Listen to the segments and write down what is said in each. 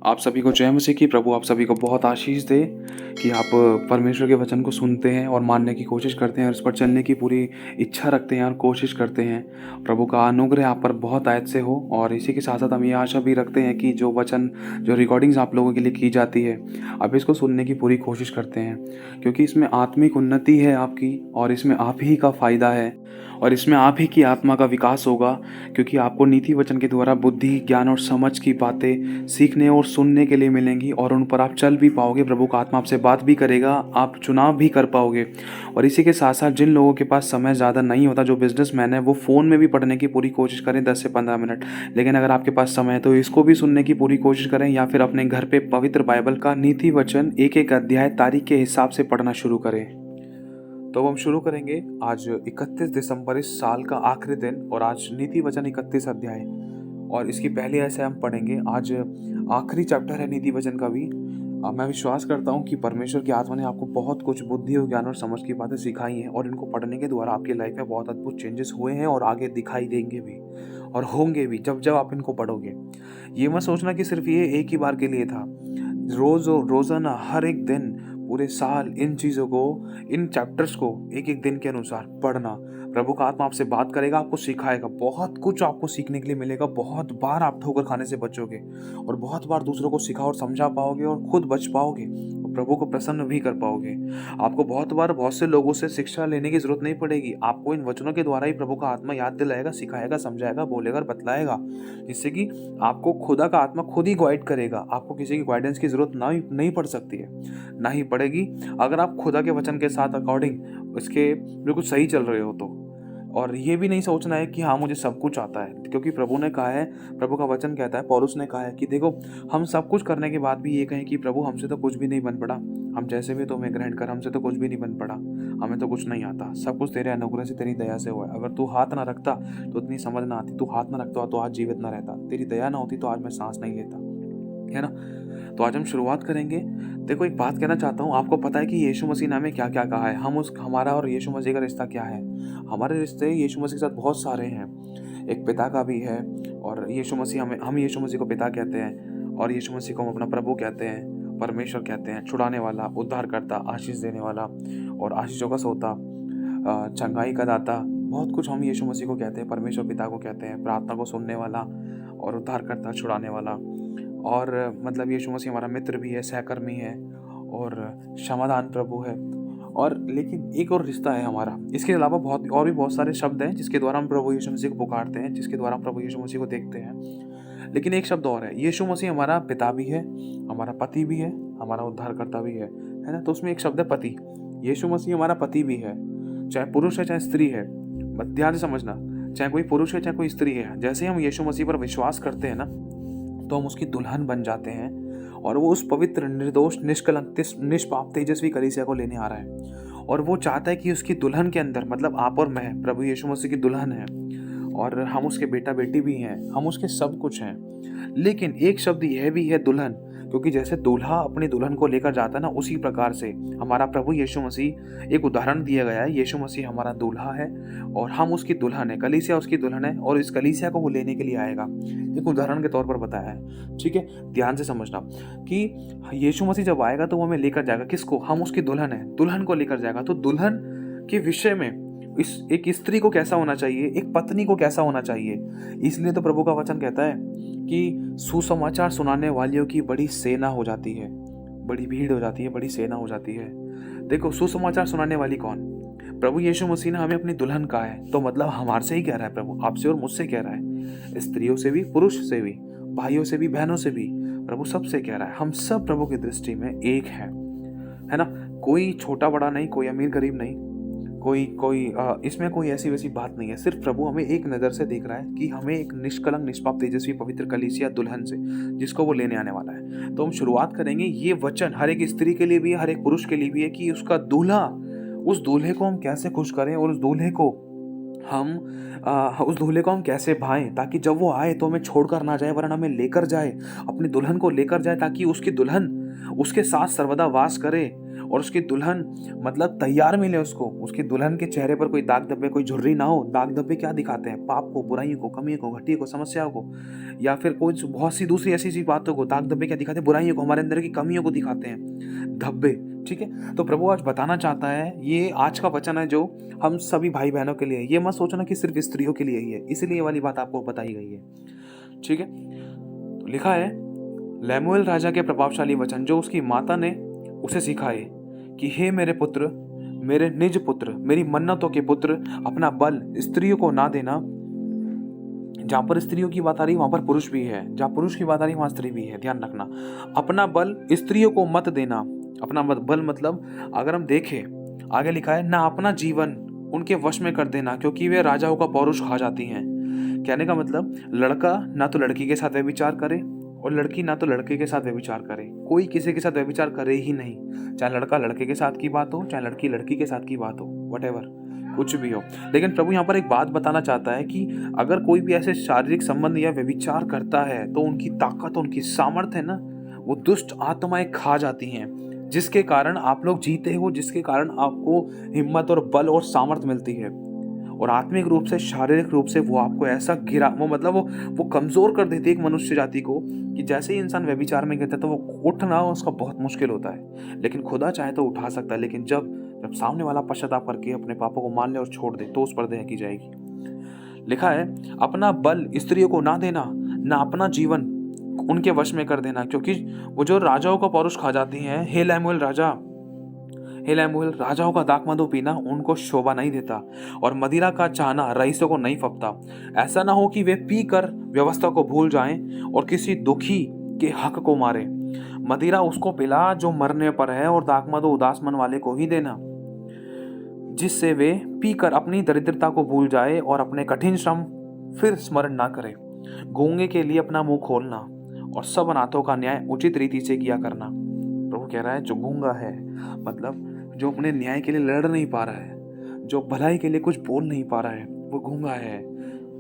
आप सभी को जय मसीह की। प्रभु आप सभी को बहुत आशीष दे कि आप परमेश्वर के वचन को सुनते हैं और मानने की कोशिश करते हैं और उस पर चलने की पूरी इच्छा रखते हैं और कोशिश करते हैं। प्रभु का अनुग्रह आप पर बहुत आयत से हो। और इसी के साथ साथ हम ये आशा भी रखते हैं कि जो वचन जो रिकॉर्डिंग्स आप लोगों के लिए की जाती है, आप इसको सुनने की पूरी कोशिश करते हैं, क्योंकि इसमें आत्मिक उन्नति है आपकी, और इसमें आप ही का फ़ायदा है, और इसमें आप ही की आत्मा का विकास होगा। क्योंकि आपको नीति वचन के द्वारा बुद्धि, ज्ञान और समझ की बातें सीखने और सुनने के लिए मिलेंगी, और उन पर आप चल भी पाओगे। प्रभु का आत्मा आपसे बात भी करेगा, आप चुनाव भी कर पाओगे। और इसी के साथ साथ जिन लोगों के पास समय ज़्यादा नहीं होता, जो बिजनेसमैन है, वो फ़ोन में भी पढ़ने की पूरी कोशिश करें 10 से 15 मिनट। लेकिन अगर आपके पास समय है तो इसको भी सुनने की पूरी कोशिश करें, या फिर अपने घर पे पवित्र बाइबल का नीति वचन एक एक अध्याय तारीख के हिसाब से पढ़ना शुरू करें। तो हम शुरू करेंगे आज 31 दिसंबर, इस साल का आखिरी दिन, और आज नीति वचन 31 अध्याय, और इसकी पहली ऐसे हम पढ़ेंगे। आज आखिरी चैप्टर है नीति वचन का भी। मैं विश्वास करता हूँ कि परमेश्वर की आत्मा ने आपको बहुत कुछ बुद्धि और ज्ञान और समझ की बातें सिखाई हैं, और इनको पढ़ने के द्वारा आपकी लाइफ में बहुत अद्भुत चेंजेस हुए हैं और आगे दिखाई देंगे भी और होंगे भी जब जब आप इनको पढ़ोगे। ये मत सोचना कि सिर्फ ये एक ही बार के लिए था। रोज़ाना हर एक दिन, पूरे साल इन चीज़ों को, इन चैप्टर्स को एक एक दिन के अनुसार पढ़ना। प्रभु का आत्मा आपसे बात करेगा, आपको सिखाएगा, बहुत कुछ आपको सीखने के लिए मिलेगा। बहुत बार आप ठोकर खाने से बचोगे, और बहुत बार दूसरों को सिखा और समझा पाओगे, और खुद बच पाओगे, और प्रभु को प्रसन्न भी कर पाओगे। आपको बहुत बार बहुत से लोगों से शिक्षा लेने की जरूरत नहीं पड़ेगी। आपको इन वचनों के द्वारा ही प्रभु का आत्मा याद दिलाएगा, सिखाएगा, समझाएगा, बोलेगा और बतलाएगा, जिससे कि आपको खुदा का आत्मा खुद ही गाइड करेगा। आपको किसी की गाइडेंस की जरूरत नहीं पड़ सकती है, ना ही पड़ेगी, अगर आप खुदा के वचन के साथ अकॉर्डिंग उसके बिल्कुल सही चल रहे हो तो। और ये भी नहीं सोचना है कि हाँ मुझे सब कुछ आता है, क्योंकि प्रभु ने कहा है, प्रभु का वचन कहता है, पौलुस ने कहा है कि देखो, हम सब कुछ करने के बाद भी ये कहें कि प्रभु हमसे तो कुछ भी नहीं बन पड़ा, हम जैसे भी तुम्हें ग्रहण कर, हमसे तो कुछ भी नहीं बन पड़ा, हमें तो कुछ नहीं आता, सब कुछ तेरे अनुग्रह से, तेरी दया से हुआ है। अगर तू हाथ ना रखता तो इतनी समझ ना आती, तू हाथ ना रखता तो आज जीवित ना रहता, तेरी दया ना होती तो आज मैं सांस नहीं लेता, है ना। तो आज हम शुरुआत करेंगे। देखो, एक बात कहना चाहता हूँ, आपको पता है कि यीशु मसीह ने हमें क्या क्या कहा है? हमारा और यीशु मसीह का रिश्ता क्या है? हमारे रिश्ते यीशु मसीह के साथ बहुत सारे हैं। एक पिता का भी है, और यीशु मसीह हम यीशु मसीह को पिता कहते हैं, और यीशु मसीह को हम अपना प्रभु कहते हैं, परमेश्वर कहते हैं, छुड़ाने वाला, उद्धारकर्ता, आशीष देने वाला, और आशीषों का सोता, चंगाई का दाता, बहुत कुछ हम यीशु मसीह को कहते हैं, परमेश्वर पिता को कहते हैं, प्रार्थना को सुनने वाला और उद्धारकर्ता, छुड़ाने वाला। और मतलब यीशु मसीह हमारा मित्र भी है, सहकर्मी है, और क्षमादान प्रभु है। और लेकिन एक और रिश्ता है हमारा, इसके अलावा बहुत सारे शब्द हैं जिसके द्वारा हम प्रभु यीशु मसीह को पुकारते हैं, जिसके द्वारा हम प्रभु यीशु मसीह को देखते हैं। लेकिन एक शब्द और है, यीशु मसीह हमारा पिता भी है, हमारा पति भी है, हमारा उद्धारकर्ता भी है ना। तो उसमें एक शब्द है पति। यीशु मसीह हमारा पति भी है, चाहे पुरुष है चाहे स्त्री है। ध्यान से समझना, चाहे कोई पुरुष है चाहे कोई स्त्री है, जैसे हम यीशु मसीह पर विश्वास करते हैं ना, तो हम उसकी दुल्हन बन जाते हैं, और वो उस पवित्र, निर्दोष, निष्कलंक, निष्पाप, तेजस्वी कलीसिया को लेने आ रहा है। और वो चाहता है कि उसकी दुल्हन के अंदर, मतलब आप और मैं, प्रभु यीशु मसीह की दुल्हन है, और हम उसके बेटा बेटी भी हैं, हम उसके सब कुछ हैं। लेकिन एक शब्द यह भी है, दुल्हन, क्योंकि जैसे दूल्हा अपनी दुल्हन को लेकर जाता है ना, उसी प्रकार से हमारा प्रभु यीशु मसीह, एक उदाहरण दिया गया है, यीशु मसीह हमारा दूल्हा है और हम उसकी दुल्हन है, कलीसिया उसकी दुल्हन है, और इस कलीसिया को वो लेने के लिए आएगा। एक उदाहरण के तौर पर बताया है, ठीक है। ध्यान से समझना कि यीशु मसीह जब आएगा तो वो हमें लेकर जाएगा, किसको? हम उसकी दुल्हन है, दुल्हन को लेकर जाएगा। तो दुल्हन के विषय में एक स्त्री को कैसा होना चाहिए, एक पत्नी को कैसा होना चाहिए, इसलिए तो प्रभु का वचन कहता है कि सुसमाचार सुनाने वालियों की बड़ी सेना हो जाती है, बड़ी भीड़ हो जाती है, बड़ी सेना हो जाती है। देखो, सुसमाचार सुनाने वाली कौन? प्रभु यीशु मसीह ने हमें अपनी दुल्हन कहा है, तो मतलब हमारे से ही कह रहा है प्रभु, आपसे और मुझसे कह रहा है, स्त्रियों से भी, पुरुष से भी, भाइयों से भी, बहनों से भी, प्रभु सबसे कह रहा है। हम सब प्रभु की दृष्टि में एक है ना। कोई छोटा बड़ा नहीं, कोई अमीर गरीब नहीं, इसमें कोई ऐसी वैसी बात नहीं है। सिर्फ प्रभु हमें एक नज़र से देख रहा है कि हमें एक निष्कलंक, निष्पाप, तेजस्वी, पवित्र कलीसिया, दुल्हन से, जिसको वो लेने आने वाला है। तो हम शुरुआत करेंगे। ये वचन हर एक स्त्री के लिए भी है, हर एक पुरुष के लिए भी है, कि उसका दूल्हा, उस दूल्हे को हम कैसे खुश करें, और उस दूल्हे को हम कैसे भाएं, ताकि जब वो आए तो हमें छोड़कर ना जाए, वरना हमें लेकर जाए, अपनी दुल्हन को लेकर जाए, ताकि उसकी दुल्हन उसके साथ सर्वदा वास करे, और उसकी दुल्हन मतलब तैयार मिले उसको, उसकी दुल्हन के चेहरे पर कोई दाग धब्बे, कोई झुर्री ना हो। दाग धब्बे क्या दिखाते हैं? पाप को, बुराइयों को, कमियों को, घटिया को, समस्याओं को, या फिर कोई बहुत सी दूसरी ऐसी सी बातों को। दाग धब्बे क्या दिखाते हैं? बुराइयों को, हमारे अंदर की कमियों को दिखाते हैं धब्बे। ठीक है, तो प्रभु आज बताना चाहता है, ये आज का वचन है जो हम सभी भाई बहनों के लिए। ये मत सोचना कि सिर्फ स्त्रियों के लिए ही है, इसलिए ये वाली बात आपको बताई गई है। ठीक है, तो लिखा है लेमुएल राजा के प्रभावशाली वचन जो उसकी माता ने उसे सिखाए कि हे मेरे पुत्र, मेरे निज पुत्र, मेरी मन्नतों के पुत्र, अपना बल स्त्रियों को ना देना। जहां पर स्त्रियों की बात आ रही वहां पर पुरुष भी है, जहां पुरुष की बात आ रही वहां स्त्री भी है, ध्यान रखना। अपना बल स्त्रियों को मत देना। अपना बल मतलब अगर हम देखें आगे लिखा है, ना अपना जीवन उनके वश में कर देना, क्योंकि वे राजाओं का पौरुष खा जाती हैं। कहने का मतलब लड़का ना तो लड़की के साथ व्यभिचार करे और लड़की ना तो लड़के के साथ व्यभिचार करे। कोई किसी के साथ व्यभिचार करे ही नहीं, चाहे लड़का लड़के के साथ की बात हो, चाहे लड़की लड़की के साथ की बात हो, व्हाटएवर, कुछ भी हो। लेकिन प्रभु यहाँ पर एक बात बताना चाहता है कि अगर कोई भी ऐसे शारीरिक संबंध या व्यभिचार करता है तो उनकी ताकत, उनकी सामर्थ्य है ना, वो दुष्ट आत्माएं खा जाती हैं, जिसके कारण आप लोग जीते हो, जिसके कारण आपको हिम्मत और बल और सामर्थ्य मिलती है। और आत्मिक रूप से, शारीरिक रूप से वो आपको ऐसा गिरा, वो मतलब वो कमजोर कर देती है एक मनुष्य जाति को, कि जैसे ही इंसान व्यभिचार में गिरता है तो वो उठना उसका बहुत मुश्किल होता है। लेकिन खुदा चाहे तो उठा सकता है, लेकिन जब सामने वाला पश्चाताप करके अपने पापों को मान ले और छोड़ दे तो उस पर दया की जाएगी। लिखा है अपना बल स्त्रियों को ना देना, ना अपना जीवन उनके वश में कर देना, क्योंकि वो जो राजाओं का पौरुष खा जाती हैं। हे लेमुएल राजाओं का दाखमधु पीना उनको शोभा नहीं देता, और मदिरा का चाहना रईसों को नहीं फपता। ऐसा ना हो कि वे पीकर व्यवस्था को भूल जाएं और किसी दुखी के हक को मारे। मदिरा उसको पिला जो मरने पर है, और दाखमधु उदास मन वाले को ही देना, जिससे वे पीकर अपनी दरिद्रता को भूल जाए और अपने कठिन श्रम फिर स्मरण ना करे। गूंगे के लिए अपना मुंह खोलना और सब अनाथों का न्याय उचित रीति से किया करना। प्रभु कह रहा है जो गूंगा है, मतलब जो अपने न्याय के लिए लड़ नहीं पा रहा है, जो भलाई के लिए कुछ बोल नहीं पा रहा है, वो गूंगा है।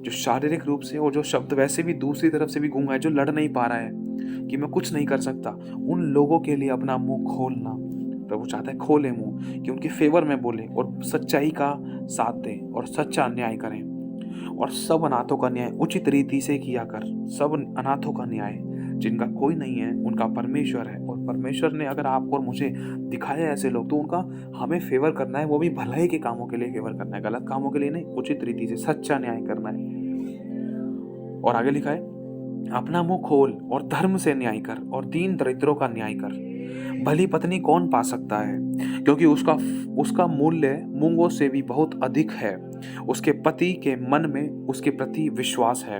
जो शारीरिक रूप से और जो शब्द वैसे भी दूसरी तरफ से भी गूंगा है, जो लड़ नहीं पा रहा है कि मैं कुछ नहीं कर सकता, उन लोगों के लिए अपना मुंह खोलना। प्रभु चाहता है खोले मुंह, कि उनके फेवर में बोले और सच्चाई का साथ दे और सच्चा न्याय करें, और सब अनाथों का न्याय उचित रीति से किया कर। सब अनाथों का न्याय, जिनका कोई नहीं है, उनका परमेश्वर है। और परमेश्वर ने अगर आपको और मुझे दिखाया ऐसे लोग, तो उनका हमें फेवर करना है, वो भी भलाई के कामों के लिए फेवर करना है, गलत कामों के लिए नहीं, उचित रीति से सच्चा न्याय करना है। और आगे लिखा है अपना मुंह खोल और धर्म से न्याय कर और दीन दरिद्रों का न्याय कर। भली पत्नी कौन पा सकता है, क्योंकि उसका मूल्य मूंगों से भी बहुत अधिक है। उसके पति के मन में उसके प्रति विश्वास है।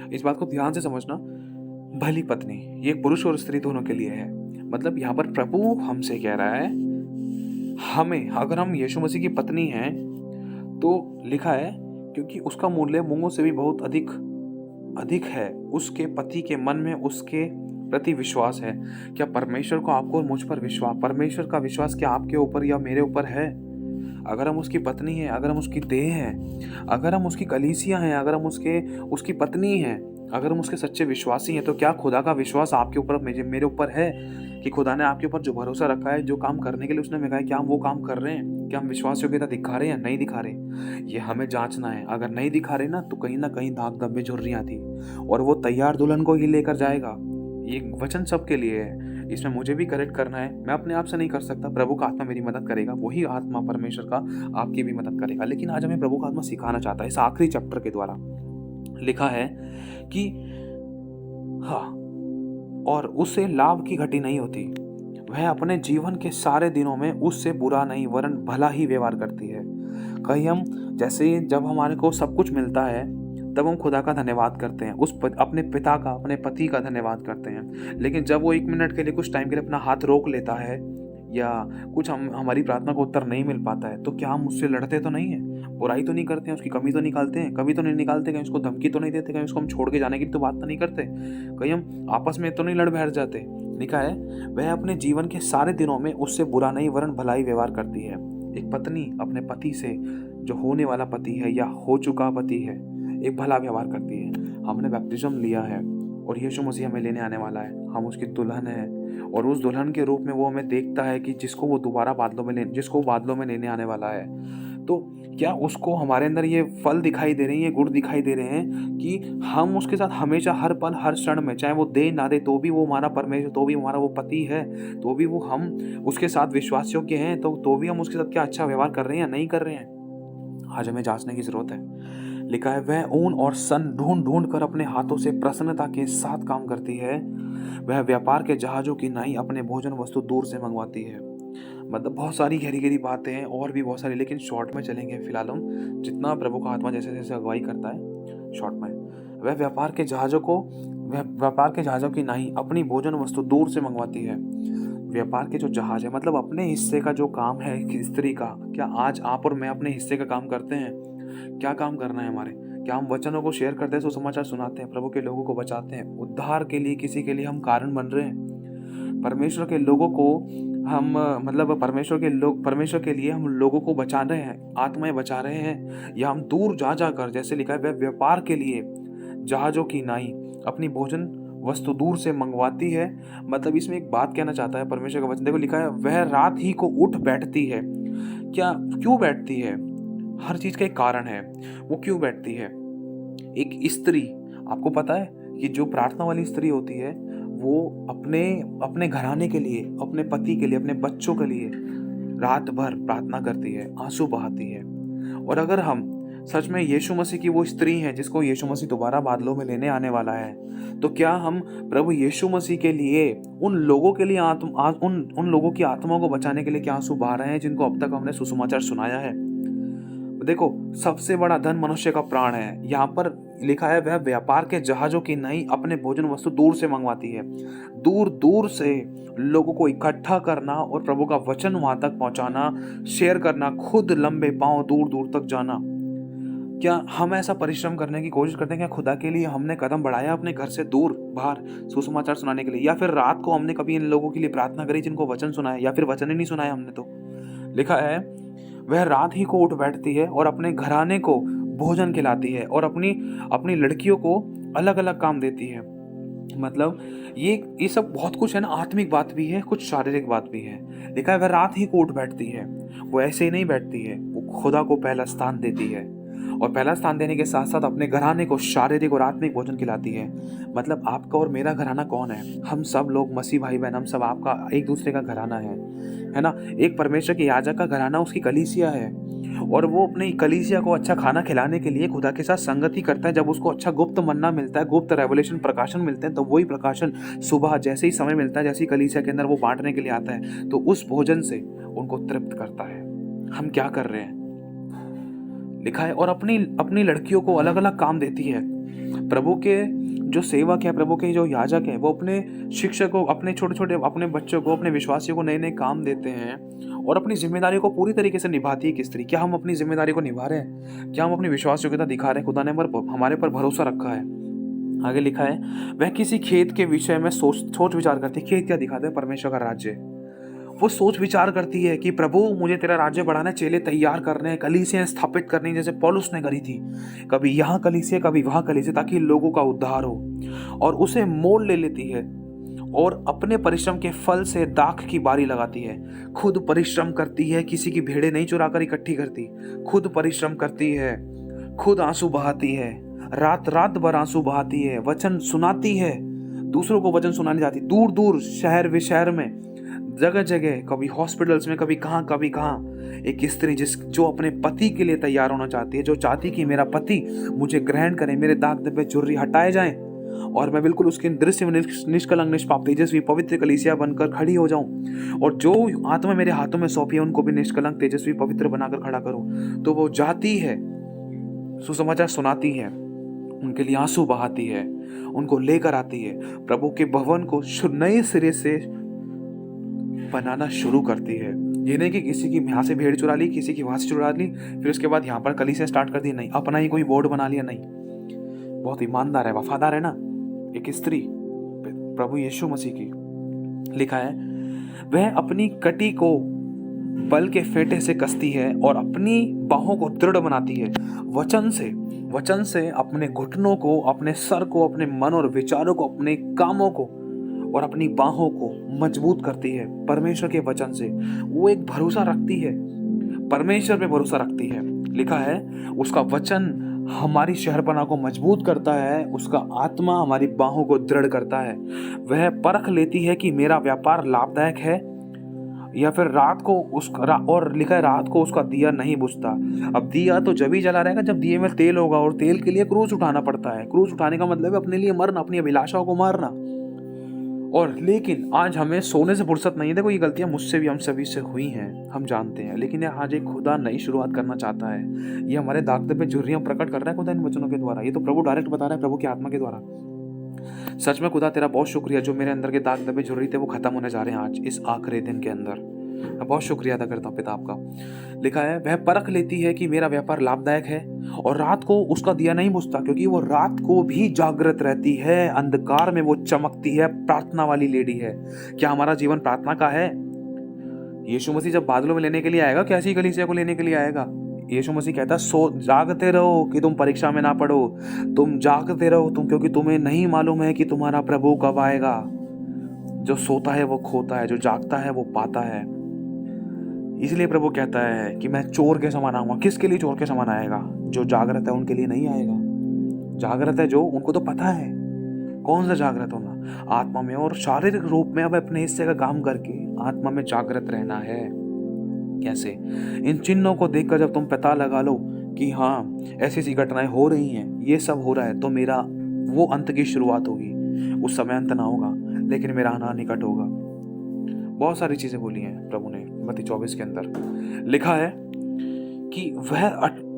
इस बात को ध्यान से समझना, भली पत्नी ये पुरुष और स्त्री दोनों के लिए है। मतलब यहाँ पर प्रभु हमसे कह रहा है, हमें अगर हम यीशु मसीह की पत्नी हैं तो लिखा है क्योंकि उसका मूल्य मूंगों से भी बहुत अधिक है। उसके पति के मन में उसके प्रति विश्वास है। क्या परमेश्वर को, आपको और मुझ पर विश्वास, परमेश्वर का विश्वास क्या आपके ऊपर या मेरे ऊपर है? अगर हम उसकी पत्नी हैं, अगर हम उसकी देह हैं, अगर हम उसकी कलीसिया हैं, अगर हम उसकी पत्नी हैं, अगर हम उसके सच्चे विश्वासी हैं, तो क्या खुदा का विश्वास आपके ऊपर, मेरे ऊपर है? कि खुदा ने आपके ऊपर जो भरोसा रखा है, जो काम करने के लिए उसने कहा है, क्या हम वो काम कर रहे हैं? क्या हम विश्वास योग्यता दिखा रहे हैं या नहीं दिखा रहे? ये हमें जांचना है। अगर नहीं दिखा रहे ना, तो कहीं ना कहीं दाग धब्बे झुर्रियां थी, और वो तैयार दुल्हन को ही लेकर जाएगा। ये वचन सबके लिए है। इसमें मुझे भी करेक्ट करना है, मैं अपने आप से नहीं कर सकता, प्रभु का आत्मा मेरी मदद करेगा, वही आत्मा परमेश्वर का आपकी भी मदद करेगा। लेकिन आज हमें प्रभु का आत्मा सिखाना चाहता है। इस आखिरी चैप्टर के द्वारा लिखा है कि हाँ, और उससे लाभ की घटी नहीं होती, वह अपने जीवन के सारे दिनों में उससे बुरा नहीं वरन भला ही व्यवहार करती है। कहीं हम जैसे जब हमारे को सब कुछ मिलता है तब हम खुदा का धन्यवाद करते हैं, अपने पिता का, अपने पति का धन्यवाद करते हैं। लेकिन जब वो 1 मिनट के लिए, कुछ टाइम के लिए अपना हाथ रोक लेता है या कुछ हमारी प्रार्थना को उत्तर नहीं मिल पाता है, तो क्या हम उससे लड़ते तो नहीं है, बुराई तो नहीं करते हैं, उसकी कमी तो निकालते हैं? कभी तो नहीं निकालते। कहीं उसको धमकी तो नहीं देते, कहीं उसको हम छोड़ के जाने की तो बात तो नहीं करते, कहीं हम आपस में तो नहीं लड़ बैठ जाते। लिखा है वह अपने जीवन के सारे दिनों में उससे बुरा नहीं वरन भलाई व्यवहार करती है। एक पत्नी अपने पति से, जो होने वाला पति है या हो चुका पति है, एक भला व्यवहार करती है। हमने बैप्टिज्म लिया है, और यीशु मसीह हमें लेने आने वाला है। हम उसकी दुल्हन हैं और उस दुल्हन के रूप में वो हमें देखता है कि जिसको वो दोबारा जिसको बादलों में लेने आने वाला है। तो क्या उसको हमारे अंदर ये फल दिखाई दे रहे हैं, ये गुण दिखाई दे रहे हैं कि हम उसके साथ हमेशा हर पल हर क्षण में, चाहे वो दे ना दे तो भी वो हमारा परमेश्वर, तो भी हमारा वो पति है, तो भी वो हम उसके साथ विश्वास योग्य हैं, तो भी हम उसके साथ क्या अच्छा व्यवहार कर रहे हैं या नहीं कर रहे हैं, आज हमें जांचने की जरूरत है। लिखा है वह ऊन और सन ढूंढ ढूंढ कर अपने हाथों से प्रसन्नता के साथ काम करती है। वह व्यापार के जहाजों की नाई अपने भोजन वस्तु दूर से मंगवाती है। मतलब बहुत सारी गहरी गहरी बातें हैं और भी बहुत सारी, लेकिन शॉर्ट में चलेंगे फिलहाल हम, जितना प्रभु का आत्मा जैसे जैसे अगुवाई करता है शॉर्ट में। वह व्यापार के जहाजों की नाई अपनी भोजन वस्तु दूर से मंगवाती है। व्यापार के जो जहाज है मतलब अपने हिस्से का जो काम है स्त्री का, क्या आज आप और मैं अपने हिस्से का काम करते हैं? क्या काम करना है हमारे? क्या हम वचनों को शेयर करते हैं, सुसमाचार सुनाते हैं, प्रभु के लोगों को बचाते हैं, उद्धार के लिए किसी के लिए हम कारण बन रहे हैं, परमेश्वर के लोगों को हम मतलब परमेश्वर के लिए हम लोगों को बचा रहे हैं, आत्माएं बचा रहे हैं, या हम दूर जा जाकर, जैसे लिखा है वह व्यापार के लिए जहाजों की नाई अपनी भोजन वस्तु दूर से मंगवाती है। मतलब इसमें एक बात कहना चाहता है परमेश्वर का वचन, देखो लिखा है वह रात ही को उठ बैठती है। क्या क्यों बैठती है? हर चीज का एक कारण है, वो क्यों बैठती है। एक स्त्री, आपको पता है कि जो प्रार्थना वाली स्त्री होती है वो अपने घराने के लिए, अपने पति के लिए, अपने बच्चों के लिए रात भर प्रार्थना करती है, आंसू बहाती है। और अगर हम सच में यीशु मसीह की वो स्त्री हैं जिसको यीशु मसीह दोबारा बादलों में लेने आने वाला है, तो क्या हम प्रभु यीशु मसीह के लिए उन लोगों के लिए उन लोगों की आत्माओं को बचाने के लिए क्या आंसू बहा रहे हैं जिनको अब तक हमने सुसमाचार सुनाया है? देखो सबसे बड़ा धन मनुष्य का प्राण है। यहाँ पर लिखा है वह व्यापार के जहाजों की नाई अपने भोजन वस्तु दूर से मंगवाती है। दूर दूर से लोगों को इकट्ठा करना और प्रभु का वचन वहां तक पहुंचाना, शेयर करना, खुद लंबे पांव दूर दूर तक जाना। क्या हम ऐसा परिश्रम करने की कोशिश करते हैं? क्या खुदा के लिए हमने कदम बढ़ाया अपने घर से दूर बाहर सुसमाचार सुनाने के लिए? या फिर रात को हमने कभी इन लोगों के लिए प्रार्थना करी जिनको वचन सुनाया, या फिर वचन ही नहीं सुनाया हमने? तो लिखा है वह रात ही को उठ बैठती है और अपने घराने को भोजन खिलाती है और अपनी लड़कियों को अलग अलग काम देती है। मतलब ये सब बहुत कुछ है ना, आत्मिक बात भी है, कुछ शारीरिक बात भी है। लिखा है वह रात ही को उठ बैठती है। वो ऐसे ही नहीं बैठती है, वो खुदा को पहला स्थान देती है और पहला स्थान देने के साथ साथ अपने घराने को शारीरिक और आत्मिक भोजन खिलाती है। मतलब आपका और मेरा घराना कौन है? हम सब लोग मसीह भाई बहन, हम सब आपका एक दूसरे का घराना है ना। एक परमेश्वर के याजक का घराना उसकी कलीसिया है और वो अपनी कलीसिया को अच्छा खाना खिलाने के लिए खुदा के साथ संगति करता है। जब उसको अच्छा गुप्त मन्ना मिलता है, गुप्त रेवलेशन प्रकाशन मिलते हैं, तो वही प्रकाशन सुबह जैसे ही समय मिलता है, जैसे ही कलीसिया के अंदर वो बांटने के लिए आता है, तो उस भोजन से उनको तृप्त करता है। हम क्या कर रहे हैं? लिखा है और अपनी लड़कियों को अलग अलग काम देती है। प्रभु के जो सेवक है, प्रभु के जो याजक है, वो अपने शिक्षक को, अपने छोटे छोटे अपने बच्चों को, अपने विश्वासियों को नए नए काम देते हैं और अपनी जिम्मेदारी को पूरी तरीके से निभाती है कि स्त्री। क्या हम अपनी जिम्मेदारी को निभा रहे हैं? क्या हम अपनी विश्वास योग्यता दिखा रहे हैं? खुदा ने हमारे पर भरोसा रखा है। आगे लिखा है वह किसी खेत के विषय में सोच विचार करती है। खेत क्या दिखाता है? परमेश्वर का राज्य। वो सोच विचार करती है कि प्रभु मुझे तेरा राज्य बढ़ाना, चेले तैयार करने हैं, कलीसियां स्थापित करनी, जैसे पौलुस ने करी थी, कभी यहाँ कलीसिया कभी वहाँ कलीसिया, ताकि लोगों का उद्धार हो। और उसे मोल ले लेती है और अपने परिश्रम के फल से दाख की बारी लगाती है। खुद परिश्रम करती है, किसी की भेड़ें नहीं चुरा कर इकट्ठी करती, खुद परिश्रम करती है, खुद आंसू बहाती है, रात रात भर आंसू बहाती है, वचन सुनाती है, दूसरों को वचन सुनाने जाती, दूर दूर शहर विशहर में, जगह जगह, कभी हॉस्पिटल्स में, कभी कहाँ। एक स्त्री जो अपने पति के लिए तैयार होना चाहती है, जो चाहती कि मेरा पति मुझे ग्रहण करे, मेरे दाग धब्बे झुर्री हटाए जाएं और मैं बिल्कुल उसके दृश्य में निष्कलंक निष्पाप तेजस्वी पवित्र कलीसिया बनकर खड़ी हो जाऊं, और जो आत्मा मेरे हाथों में सौंपी है उनको भी निष्कलंक तेजस्वी पवित्र बनाकर खड़ा करूं। तो वो जाती है, सुसमाचार सुनाती है, उनके लिए आंसू बहाती है, उनको लेकर आती है, प्रभु के भवन को नए सिरे से बनाना शुरू करती है। ये नहीं कि किसी की यहाँ से भेड़ चुरा ली, किसी की वहां से चुरा ली, फिर उसके बाद यहाँ पर कलीसिया स्टार्ट कर दी, नहीं, अपना ही कोई बोर्ड बना लिया, नहीं। बहुत ईमानदार है, वफादार है ना एक स्त्री प्रभु यीशु मसीह की। लिखा है वह अपनी कटी को बल के फेंटे से कसती है और अपनी बाहों को दृढ़ बनाती है। वचन से अपने घुटनों को, अपने सर को, अपने मन और विचारों को, अपने कामों को और अपनी बाहों को मजबूत करती है परमेश्वर के वचन से। वो एक भरोसा रखती है, परमेश्वर पे भरोसा रखती है। लिखा है उसका वचन हमारी शहरपनाह को मजबूत करता है, उसका आत्मा हमारी बाहों को दृढ़ करता है। वह परख लेती है कि मेरा व्यापार लाभदायक है या फिर रात को और लिखा है रात को उसका दिया नहीं बुझता। अब दिया तो जब ही जला रहेगा जब दिए में तेल होगा, और तेल के लिए क्रूस उठाना पड़ता है। क्रूस उठाने का मतलब है अपने लिए मरना, अपनी अभिलाषाओं को मारना। और लेकिन आज हमें सोने से फुर्सत नहीं है। देखो ये गलतियां मुझसे भी, हम सभी से हुई हैं, हम जानते हैं। लेकिन आज एक खुदा नई शुरुआत करना चाहता है। ये हमारे दागते पे झुर्रियां प्रकट कर रहा है खुदा इन वचनों के द्वारा। ये तो प्रभु डायरेक्ट बता रहा है, प्रभु की आत्मा के द्वारा। सच में खुदा तेरा बहुत शुक्रिया, जो मेरे अंदर के दाग दबे झुर्री थे वो खत्म होने जा रहे हैं आज इस आखिरी दिन के अंदर। मैं बहुत शुक्रिया अदा करता हूँ पिता आपका। लिखा है वह परख लेती है कि मेरा व्यापार लाभदायक है और रात को उसका दिया नहीं बुझता, क्योंकि वो रात को भी जागृत रहती है, अंधकार में वो चमकती है, प्रार्थना वाली लेडी है। क्या हमारा जीवन प्रार्थना का है? यीशु मसीह जब बादलों में लेने के लिए आएगा, कैसी कलीसिया को लेने के लिए आएगा? यीशु मसीह कहता है सो जागते रहो कि तुम परीक्षा में ना पड़ो। तुम जागते रहो क्योंकि तुम्हें नहीं मालूम है कि तुम्हारा प्रभु कब आएगा। जो सोता है वो खोता है, जो जागता है वो पाता है। इसलिए प्रभु कहता है कि मैं चोर के समान आऊंगा। किसके लिए चोर के समान आएगा? जो जागृत है उनके लिए नहीं आएगा। जागृत है जो, उनको तो पता है कौन सा जागृत होना, आत्मा में और शारीरिक रूप में। अब अपने हिस्से का काम करके आत्मा में जागृत रहना है। कैसे? इन चिन्हों को देखकर जब तुम पता लगा लो कि हाँ ऐसी ऐसी घटनाएं हो रही हैं, ये सब हो रहा है, तो मेरा वो अंत की शुरुआत होगी। उस समय अंत ना होगा लेकिन मेरा आना निकट होगा। बहुत सारी चीजें बोली हैं प्रभु ने मत्ती 24 के अंदर। लिखा है कि वह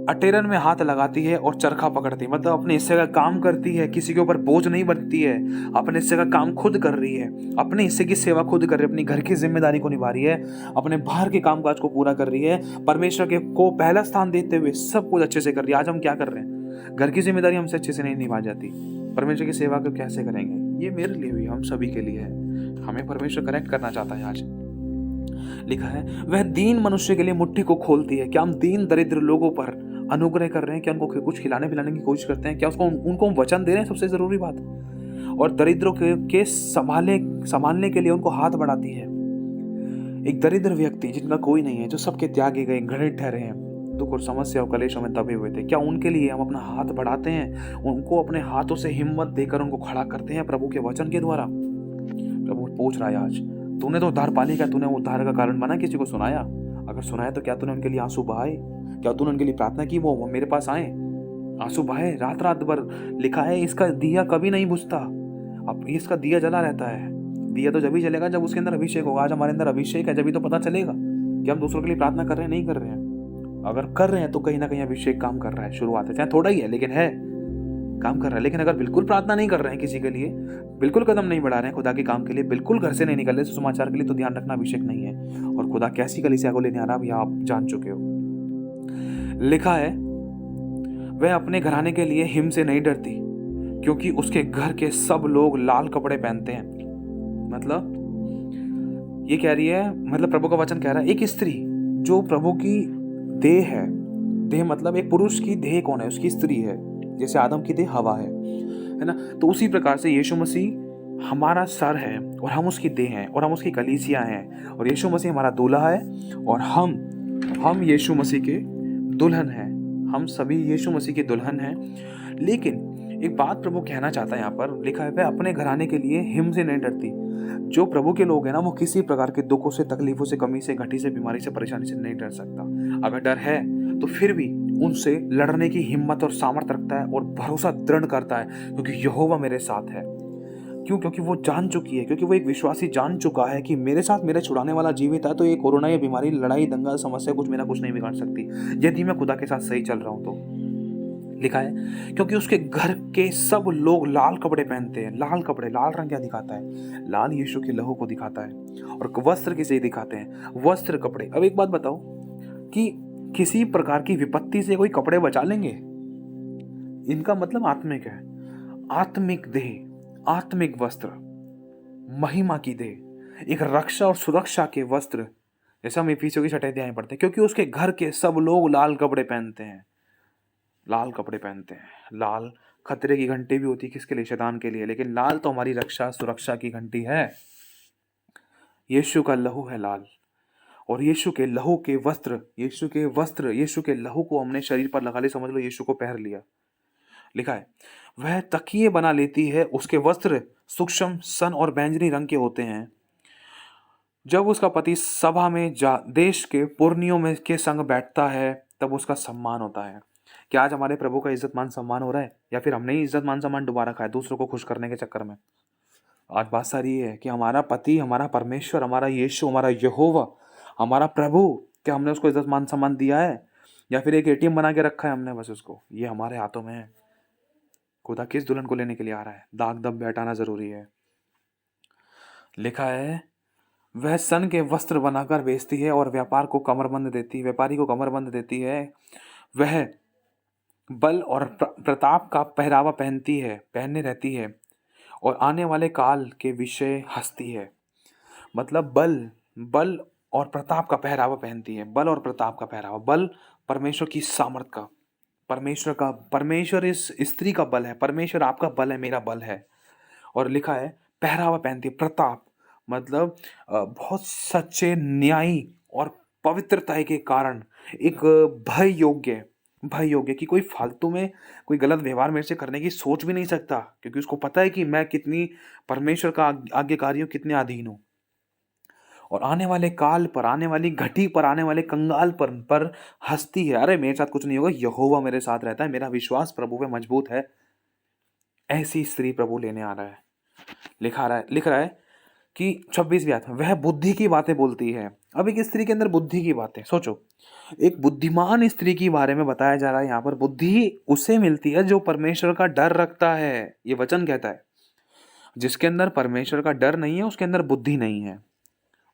अटेरन में हाथ लगाती है और चरखा पकड़ती है, मतलब अपने हिस्से का काम करती है, किसी के ऊपर बोझ नहीं बनती है, अपने हिस्से का काम खुद कर रही है, अपने हिस्से की सेवा खुद कर रही है, अपनी घर की जिम्मेदारी को निभा रही है, अपने बाहर के कामकाज को पूरा कर रही है, परमेश्वर के को पहला स्थान देते हुए सब कुछ अच्छे से कर रही है। आज हम क्या कर रहे हैं? घर की जिम्मेदारी हमसे अच्छे से नहीं निभा जाती, परमेश्वर की सेवा को कैसे करेंगे? ये मेरे लिए भी, हम सभी के लिए है। हमें परमेश्वर करेक्ट करना चाहता है आज। लिखा है वह दीन मनुष्य के लिए मुट्ठी को खोलती है। क्या हम दीन दरिद्र लोगों पर अनुग्रह कर रहे हैं? क्या उनको कुछ खिलाने पिलाने की कोशिश करते हैं? क्या उनको हम वचन दे रहे हैं? सबसे जरूरी बात। और दरिद्रों के संभालने के लिए उनको हाथ बढ़ाती है। एक दरिद्र व्यक्ति जिनका कोई नहीं है, जो सबके त्यागे गए, घृणित ठहरे हैं, दुख और समस्या और कलेशों में दबे हुए थे, क्या उनके लिए हम अपना हाथ बढ़ाते हैं? उनको अपने हाथों से हिम्मत देकर उनको खड़ा करते हैं प्रभु के वचन के द्वारा। प्रभु पूछ रहा है आज, तूने तो उद्धार पा लिया, क्या तूने उद्धार का कारण बना? किसी को सुनाया? अगर सुनाया तो क्या तूने उनके लिए आंसू बहाए? क्या तूने उनके लिए प्रार्थना की वो मेरे पास आए? आंसू बहाए रात रात भर। लिखा है इसका दिया कभी नहीं बुझता। अब इसका दिया जला रहता है। दिया तो जब ही जलेगा जब उसके अंदर अभिषेक होगा। आज हमारे अंदर अभिषेक है, जब ही तो पता चलेगा कि हम दूसरों के लिए प्रार्थना कर रहे हैं, नहीं कर रहे हैं। अगर कर रहे हैं तो कहीं ना कहीं अभिषेक काम कर रहा है। शुरुआत है, चाहे थोड़ा ही है लेकिन है, काम कर रहा है। लेकिन अगर बिल्कुल प्रार्थना नहीं कर रहे हैं किसी के लिए, बिल्कुल कदम नहीं बढ़ा रहे हैं खुदा के काम के लिए, बिल्कुल घर से नहीं निकल रहे सुसमाचार के लिए, तो ध्यान रखना अभिषेक नहीं है। और खुदा कैसी कलीसिया को लेने आ रहा है आप जान चुके हो। लिखा है वह अपने घराने के लिए हिम से नहीं डरती, क्योंकि उसके घर के सब लोग लाल कपड़े पहनते हैं। मतलब ये कह रही है, मतलब प्रभु का वचन कह रहा है, एक स्त्री जो प्रभु की देह है, देह मतलब एक पुरुष की देह कौन है? उसकी स्त्री है। जैसे आदम की देह हवा है ना? तो उसी प्रकार से यीशु मसीह हमारा सर है और हम उसकी देह हैं और हम उसकी कलीसिया हैं, और यीशु मसीह हमारा दूल्हा है और हम यीशु मसीह के दुल्हन हैं। हम सभी यीशु मसीह के दुल्हन हैं। लेकिन एक बात प्रभु कहना चाहता है यहाँ पर। लिखा है वह अपने घराने के लिए हिम से नहीं डरती। जो प्रभु के लोग हैं ना, वो किसी प्रकार के दुखों से, तकलीफों से, कमी से, घटी से, बीमारी से, परेशानी से नहीं डर सकता। अगर डर है तो फिर भी उनसे लड़ने की हिम्मत और सामर्थ्य रखता है और भरोसा दृढ़ करता है, क्योंकि यहोवा मेरे साथ है। क्यों? क्योंकि वो जान चुकी है, क्योंकि वो एक विश्वासी जान चुका है कि मेरे साथ मेरे छुड़ाने वाला जीवित है। तो ये कोरोना, ये बीमारी, लड़ाई, दंगा, समस्या कुछ मेरा कुछ नहीं बिगाड़ सकती, यदि मैं खुदा के साथ सही चल रहा हूं तो। लिखा है क्योंकि उसके घर के सब लोग लाल कपड़े पहनते हैं। लाल कपड़े, लाल रंग क्या दिखाता है? लाल यीशु के लहू को दिखाता है। और वस्त्र किसे दिखाते हैं? वस्त्र, कपड़े। अब एक बात बताओ कि किसी प्रकार की विपत्ति से कोई कपड़े बचा लेंगे? इनका मतलब आत्मिक है, आत्मिक देह, आत्मिक वस्त्र, महिमा की देह, एक रक्षा और सुरक्षा के वस्त्र। जैसा हम इफिसियों की 6 अध्याय पढ़ते हैं, क्योंकि उसके घर के सब लोग लाल कपड़े पहनते हैं। लाल कपड़े पहनते हैं। लाल खतरे की घंटी भी होती है, किसके लिए? शैतान के लिए। लेकिन लाल तो हमारी रक्षा सुरक्षा की घंटी है। यीशु का लहू है लाल, और यीशु के लहू के वस्त्र, यीशु के लहू को हमने शरीर पर लगा लिया, समझ लो यीशु को पहन लिया। लिखा है वह तकिए बना लेती है, उसके वस्त्र सूक्ष्म सन और बैंगनी रंग के होते हैं। जब उसका पति सभा में देश के पुरनियों में के संग बैठता है, तब उसका सम्मान होता है। क्या आज हमारे प्रभु का इज्जत मान सम्मान हो रहा है, या फिर हमने ही इज्जत मान सम्मान डुबा रखा है दूसरों को खुश करने के चक्कर में? आज बात सारी ये है कि हमारा पति, हमारा परमेश्वर, हमारा यीशु, हमारा यहोवा, हमारा प्रभु, क्या हमने उसको इज्जत मान सम्मान दिया है, या फिर एक एटीएम बना के रखा है हमने बस उसको? ये हमारे हाथों में है। खुदा किस दुल्हन को लेने के लिए आ रहा है, दाग दब हटाना जरूरी है। लिखा है वह सन के वस्त्र बनाकर बेचती है और व्यापारी को कमरबंद देती है। वह बल और प्रताप का पहरावा पहनने रहती है, और आने वाले काल के विषय हंसती है। मतलब बल और प्रताप का पहरावा पहनती है। बल और प्रताप का पहरावा, बल परमेश्वर की सामर्थ का, परमेश्वर इस स्त्री का बल है, परमेश्वर आपका बल है, मेरा बल है। और लिखा है पहरावा पहनती है। प्रताप मतलब बहुत सच्चे, न्यायी और पवित्रता के कारण एक भय योग्य कि कोई फालतू में कोई गलत व्यवहार मेरे से करने की सोच भी नहीं सकता, क्योंकि उसको पता है कि मैं कितनी परमेश्वर का आज्ञाकारी हूँ, कितने अधीन हूँ। और आने वाले काल पर, आने वाली घटी पर, आने वाले कंगाल पर हंसती है। अरे मेरे साथ कुछ नहीं होगा, यहोवा मेरे साथ रहता है, मेरा विश्वास प्रभु पे मजबूत है। ऐसी स्त्री प्रभु लेने आ रहा है। लिख रहा है कि 26वीं आयत में वह बुद्धि की बातें बोलती है। अब एक स्त्री के अंदर बुद्धि की बातें सोचो, एक बुद्धिमान स्त्री के बारे में बताया जा रहा है यहाँ पर। बुद्धि उसे मिलती है जो परमेश्वर का डर रखता है, ये वचन कहता है। जिसके अंदर परमेश्वर का डर नहीं है उसके अंदर बुद्धि नहीं है।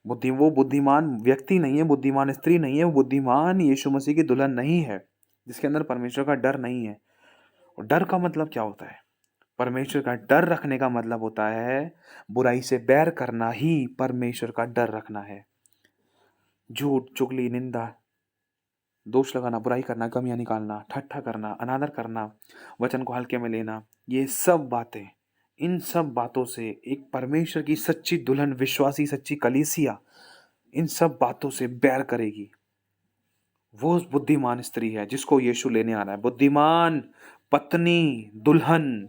वो बुद्धिमान व्यक्ति नहीं है, बुद्धिमान स्त्री नहीं है, वो बुद्धिमान यीशु मसीह की दुल्हन नहीं है जिसके अंदर परमेश्वर का डर नहीं है। और डर का मतलब क्या होता है? परमेश्वर का डर रखने का मतलब होता है बुराई से बैर करना ही परमेश्वर का डर रखना है। झूठ, चुगली, निंदा, दोष लगाना, बुराई करना, कमियां निकालना, ठट्ठा करना, अनादर करना, वचन को हल्के में लेना, ये सब बातें, इन सब बातों से एक परमेश्वर की सच्ची दुल्हन, विश्वासी सच्ची कलीसिया इन सब बातों से बैर करेगी। वो बुद्धिमान स्त्री है जिसको यीशु लेने आ रहा है। बुद्धिमान पत्नी, दुल्हन,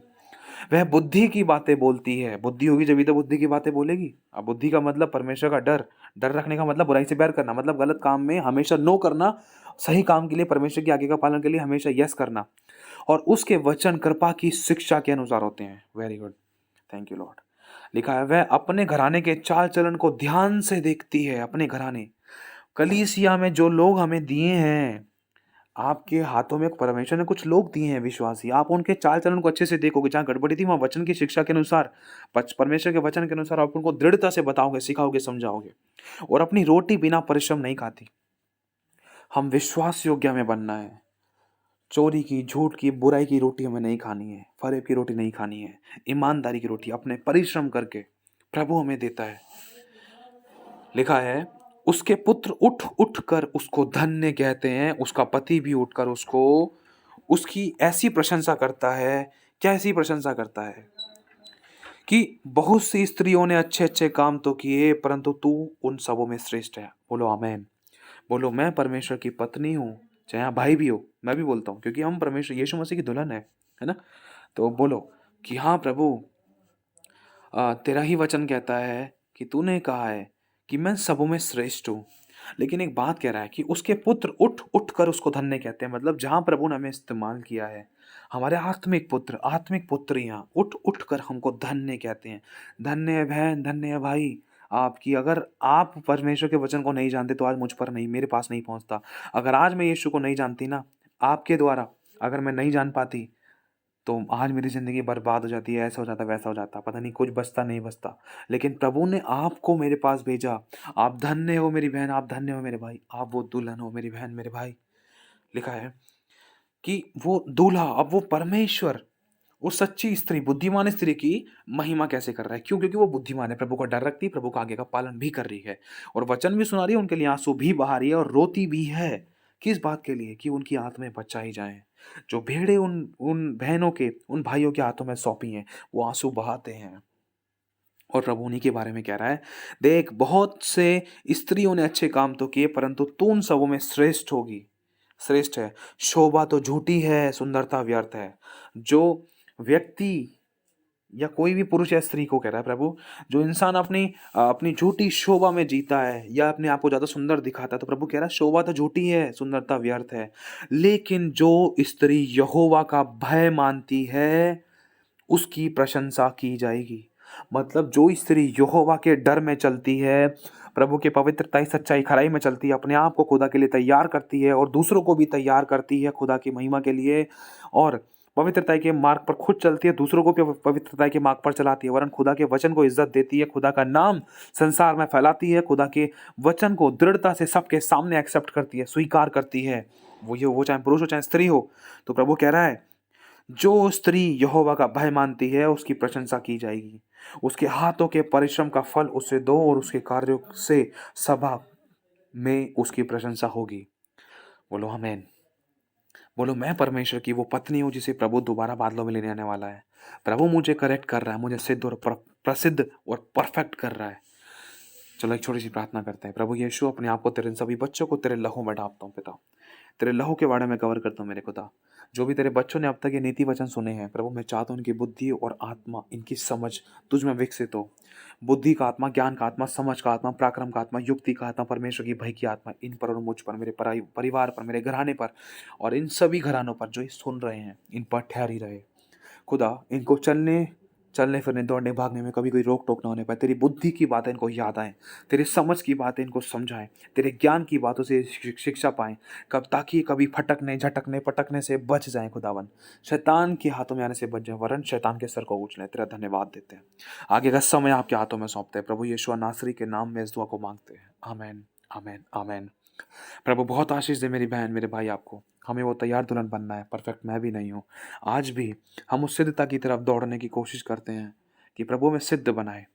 वह बुद्धि की बातें बोलती है। बुद्धि होगी जब तो बुद्धि की बातें बोलेगी। अब बुद्धि का मतलब परमेश्वर का डर रखने का मतलब बुराई से बैर करना, मतलब गलत काम में हमेशा नो करना, सही काम के लिए, परमेश्वर की आज्ञा का पालन के लिए हमेशा यस करना, और उसके वचन कृपा की शिक्षा के अनुसार होते हैं। Very good, thank you Lord. लिखा है वह अपने घराने के चाल चलन को ध्यान से देखती है। अपने घराने, कलीसिया में जो लोग हमें दिए हैं, आपके हाथों में परमेश्वर ने कुछ लोग दिए हैं विश्वासी, आप उनके चाल चलन को अच्छे से देखोगे। जहाँ गड़बड़ी थी वहाँ वचन की शिक्षा के अनुसार, परमेश्वर के वचन के अनुसार आप उनको दृढ़ता से बताओगे, सिखाओगे, समझाओगे। और अपनी रोटी बिना परिश्रम नहीं खाती। हम विश्वास योग्य में बनना है। चोरी की, झूठ की, बुराई की रोटी हमें नहीं खानी है, फरेब की रोटी नहीं खानी है। ईमानदारी की रोटी अपने परिश्रम करके प्रभु हमें देता है। लिखा है उसके पुत्र उठ उठ कर उसको धन्य कहते हैं। उसका पति भी उठकर उसकी ऐसी प्रशंसा करता है। क्या ऐसी प्रशंसा करता है? कि बहुत सी स्त्रियों ने अच्छे अच्छे काम तो किए, परंतु तू उन सबों में श्रेष्ठ है। बोलो आमेन। बोलो मैं परमेश्वर की पत्नी हूँ, चाहे यहाँ भाई भी हो, मैं भी बोलता हूँ, क्योंकि हम परमेश्वर यीशु मसीह की दुल्हन है ना। तो बोलो कि हाँ प्रभु, तेरा ही वचन कहता है कि तूने कहा है कि मैं सबों में श्रेष्ठ हूँ। लेकिन एक बात कह रहा है कि उसके पुत्र उठ उठ कर उसको धन्य कहते हैं। मतलब जहाँ प्रभु ने हमें इस्तेमाल किया है, हमारे आत्मिक पुत्रियाँ उठ उठ कर हमको धन्य कहते हैं। धन्य है बहन, धन्य है भाई आपकी। अगर आप परमेश्वर के वचन को नहीं जानते तो आज मुझ पर नहीं, मेरे पास नहीं पहुँचता। अगर आज मैं यीशु को नहीं जानती ना, आपके द्वारा अगर मैं नहीं जान पाती, तो आज मेरी ज़िंदगी बर्बाद हो जाती है, ऐसा हो जाता, वैसा हो जाता, पता नहीं कुछ बचता नहीं बचता। लेकिन प्रभु ने आपको मेरे पास भेजा। आप धन्य हो मेरी बहन, आप धन्य हो मेरे भाई, आप वो दुल्हन हो मेरी बहन, मेरे भाई। लिखा है कि वो दूल्हा, अब वो परमेश्वर, वो सच्ची स्त्री, बुद्धिमान स्त्री की महिमा कैसे कर रहा है? क्यों? क्योंकि वो बुद्धिमान है, प्रभु का डर रखती है, प्रभु का आज्ञा का पालन भी कर रही है, और वचन भी सुना रही है। उनके लिए आंसू भी बहा रही है और रोती भी है। किस बात के लिए? कि उनकी आत्माएं बचाई जाएं, जो भेड़ें उन उन बहनों के, उन भाइयों के हाथों में सौंपी हैं, वो आँसू बहाते हैं। और प्रभु उन्हीं के बारे में कह रहा है, देख बहुत से स्त्रियों ने अच्छे काम तो किए, परंतु तू उन सबों में श्रेष्ठ होगी, श्रेष्ठ है। शोभा तो झूठी है, सुंदरता व्यर्थ है। जो व्यक्ति या कोई भी पुरुष या स्त्री को कह रहा है प्रभु, जो इंसान अपनी झूठी शोभा में जीता है या अपने आप को ज्यादा सुंदर दिखाता है, तो प्रभु कह रहा है शोभा तो झूठी है, सुंदरता व्यर्थ है। लेकिन जो स्त्री यहोवा का भय मानती है, उसकी प्रशंसा की जाएगी। मतलब जो स्त्री यहोवा के डर में चलती है, प्रभु के पवित्रताई सच्चाई खराई में चलती है, अपने आप को खुदा के लिए तैयार करती है और दूसरों को भी तैयार करती है खुदा की महिमा के लिए, और पवित्रताई के मार्ग पर खुद चलती है, दूसरों को भी पवित्रताई के मार्ग पर चलाती है, वरन खुदा के वचन को इज्जत देती है, खुदा का नाम संसार में फैलाती है, खुदा के वचन को दृढ़ता से सबके सामने एक्सेप्ट करती है, स्वीकार करती है। वो चाहे पुरुष हो चाहे स्त्री हो। तो प्रभु कह रहा है, जो स्त्री यहोवा का भय मानती है, उसकी प्रशंसा की जाएगी। उसके हाथों के परिश्रम का फल उसे दो और उसके कार्यों से सभा में उसकी प्रशंसा होगी। बोलो आमीन। बोलो, मैं परमेश्वर की वो पत्नी हूँ जिसे प्रभु दोबारा बादलों में लेने आने वाला है। प्रभु मुझे करेक्ट कर रहा है, मुझे सिद्ध और प्रसिद्ध और परफेक्ट कर रहा है। चलो एक छोटी सी प्रार्थना करते हैं। प्रभु यीशु, अपने आप को तेरे इन सभी बच्चों को तेरे लहू में ढांपता हूँ पिता। तेरे लहू के बारे में कवर करता हूँ मेरे खुदा। जो भी तेरे बच्चों ने अब तक ये नीति वचन सुने हैं प्रभु, मैं चाहता हूँ इनकी बुद्धि और आत्मा, इनकी समझ तुझ में विकसित हो। बुद्धि का आत्मा, ज्ञान का आत्मा, समझ का आत्मा, पराक्रम का आत्मा, युक्ति का आत्मा, परमेश्वर की भय की आत्मा इन पर और मुझ पर, मेरे परिवार पर, मेरे घराने पर और इन सभी घरानों पर जो ये सुन रहे हैं, इन पर ठहरी रहे खुदा। इनको चलने चलने फिरने, दौड़ने भागने में कभी कोई रोक टोक ना होने पाए। तेरी बुद्धि की बातें इनको याद आएँ, तेरी समझ की बातें इनको समझाएं, तेरे ज्ञान की बातों से शिक्षा पाएं, कब ताकि कभी फटकने, झटकने, पटकने से बच जाएं खुदावन। शैतान के हाथों में आने से बच जाएं, वरन शैतान के सर को उछलें। तेरा धन्यवाद देते हैं। आगे का समय आपके हाथों में सौंपते हैं। प्रभु यीशु नासरी के नाम में इस दुआ को मांगते हैं। आमीन, आमीन, आमीन। प्रभु बहुत आशीष दे मेरी बहन, मेरे भाई आपको। हमें वो तैयार दुल्हन बनना है, परफेक्ट मैं भी नहीं हूँ। आज भी हम उस सिद्धता की तरफ दौड़ने की कोशिश करते हैं कि प्रभु में सिद्ध बनाए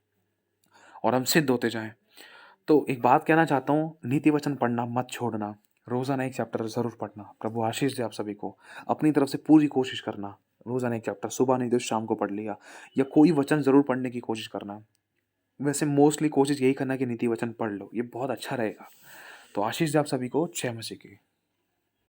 और हम सिद्ध होते जाएं। तो एक बात कहना चाहता हूँ, नीति वचन पढ़ना मत छोड़ना, रोज़ाना एक चैप्टर ज़रूर पढ़ना। प्रभु आशीष दे आप सभी को। अपनी तरफ से पूरी कोशिश करना, रोज़ाना एक चैप्टर, सुबह नहीं तो शाम को पढ़ लिया, या कोई वचन ज़रूर पढ़ने की कोशिश करना। वैसे मोस्टली कोशिश यही करना कि नीति वचन पढ़ लो, ये बहुत अच्छा रहेगा। तो आशीष दे आप सभी को। जय मसीह की।